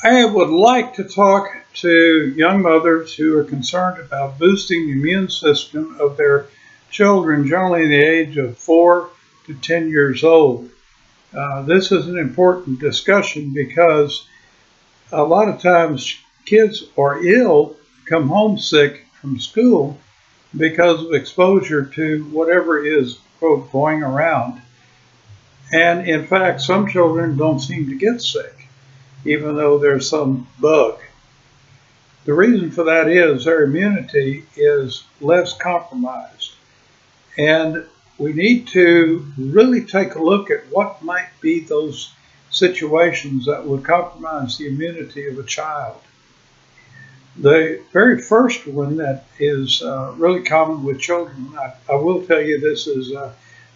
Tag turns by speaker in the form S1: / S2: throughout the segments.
S1: I would like to talk to young mothers who are concerned about boosting the immune system of their children, generally in the age of 4 to 10 years old. This is an important discussion because a lot of times kids are ill, come home sick from school because of exposure to whatever is, quote, going around. And in fact, some children don't seem to get sick, even though there's some bug. The reason for that is their immunity is less compromised. And we need to really take a look at what might be those situations that would compromise the immunity of a child. The very first one that is really common with children, I will tell you this is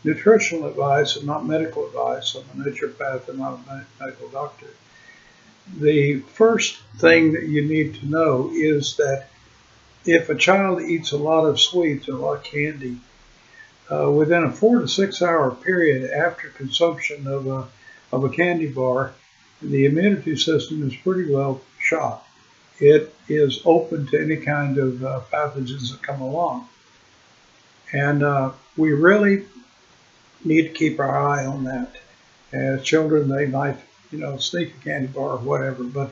S1: nutritional advice and not medical advice. I'm a naturopath and not a medical doctor. The first thing that you need to know is that if a child eats a lot of sweets, a lot of candy, within a 4 to 6 hour period after consumption of a candy bar, the immunity system is pretty well shot. It is open to any kind of pathogens that come along. And we really need to keep our eye on that. As children, they might sneak a candy bar or whatever, but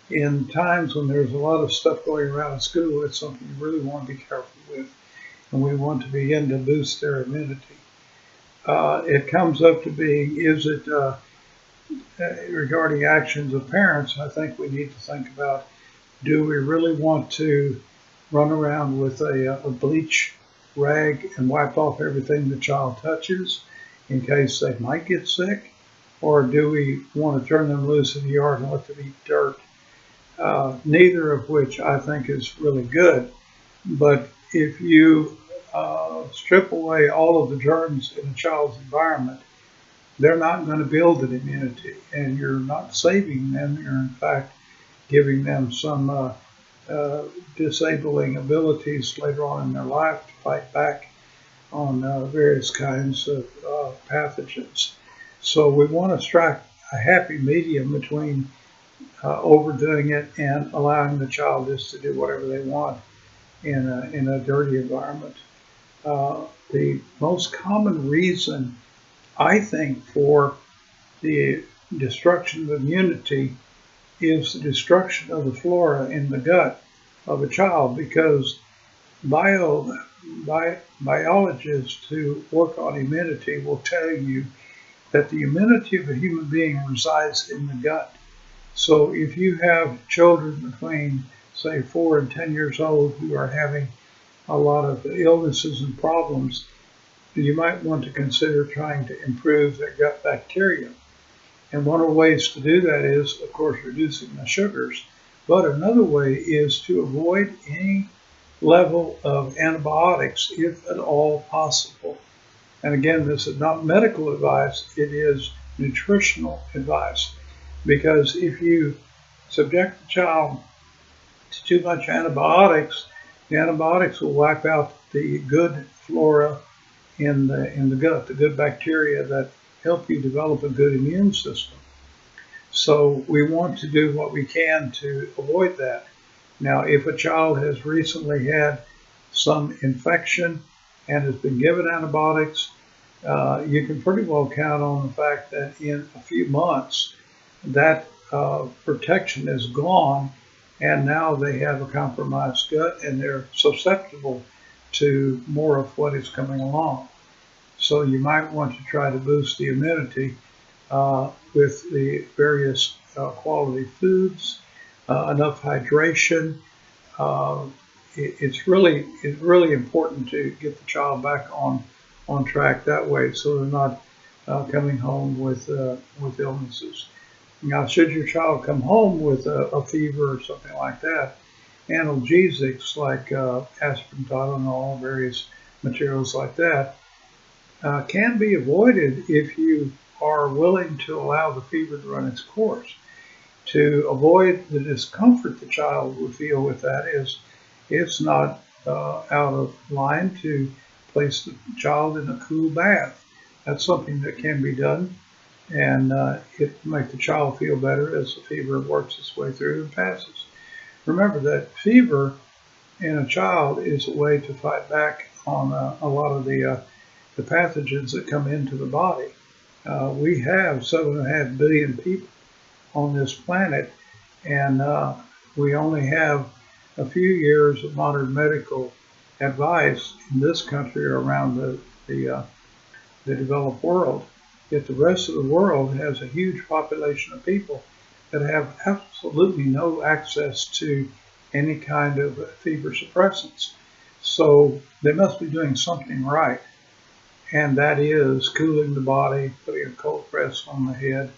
S1: in times when there's a lot of stuff going around in school, it's something you really want to be careful with, and we want to begin to boost their immunity. It comes up to being, is it regarding actions of parents? I think we need to think about, do we really want to run around with a bleach rag and wipe off everything the child touches in case they might get sick? Or do we want to turn them loose in the yard and let them eat dirt? Neither of which I think is really good. But if you strip away all of the germs in a child's environment, they're not going to build an immunity. And you're not saving them. You're in fact giving them some disabling abilities later on in their life to fight back on various kinds of pathogens. So we want to strike a happy medium between overdoing it and allowing the child just to do whatever they want in a dirty environment. The most common reason, I think, for the destruction of immunity is the destruction of the flora in the gut of a child, because biologists who work on immunity will tell you that the immunity of a human being resides in the gut. So if you have children between, say, 4 and 10 years old who are having a lot of illnesses and problems, you might want to consider trying to improve their gut bacteria. And one of the ways to do that is, of course, reducing the sugars. But another way is to avoid any level of antibiotics, if at all possible. And again, this is not medical advice, it is nutritional advice. Because if you subject the child to too much antibiotics, the antibiotics will wipe out the good flora in the gut, the good bacteria that help you develop a good immune system. So we want to do what we can to avoid that. Now, if a child has recently had some infection and has been given antibiotics, you can pretty well count on the fact that in a few months that protection is gone, and now they have a compromised gut and they're susceptible to more of what is coming along. So you might want to try to boost the immunity with the various quality foods, enough hydration. It's really important to get the child back on track that way, so they're not coming home with illnesses. Now, should your child come home with a fever or something like that, analgesics like aspirin, Tylenol, various materials like that can be avoided if you are willing to allow the fever to run its course. To avoid the discomfort the child would feel with that is, it's not out of line to place the child in a cool bath. That's something that can be done, and it will make the child feel better as the fever works its way through and passes. Remember that fever in a child is a way to fight back on a lot of the pathogens that come into the body. We have 7.5 billion people on this planet, and we only have a few years of modern medical advice in this country or around the developed world. Yet the rest of the world has a huge population of people that have absolutely no access to any kind of fever suppressants. So they must be doing something right, and that is cooling the body, putting a cold press on the head,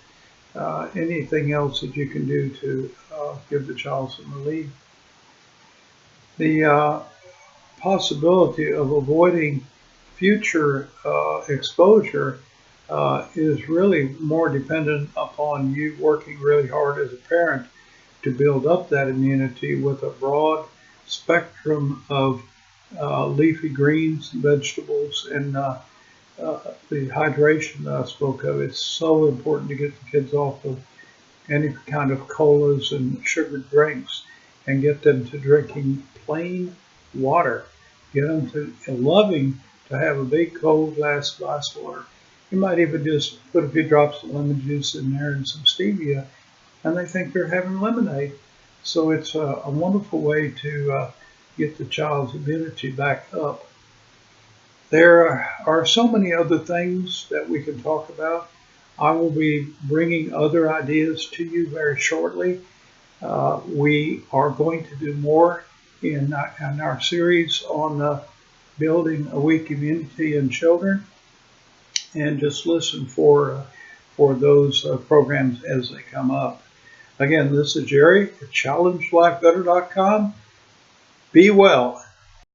S1: anything else that you can do to give the child some relief. The possibility of avoiding future exposure is really more dependent upon you working really hard as a parent to build up that immunity with a broad spectrum of leafy greens, vegetables, and the hydration that I spoke of. It's so important to get the kids off of any kind of colas and sugared drinks and get them to drinking plain water. Get them to loving to have a big cold glass of ice water. You might even just put a few drops of lemon juice in there and some stevia, and they think they're having lemonade. So it's a wonderful way to get the child's immunity back up. There are so many other things that we can talk about. I will be bringing other ideas to you very shortly. We are going to do more in our series on building a weak immunity in children, and just listen for those programs as they come up. Again, this is Jerry at ChallengeLifeBetter.com. Be well.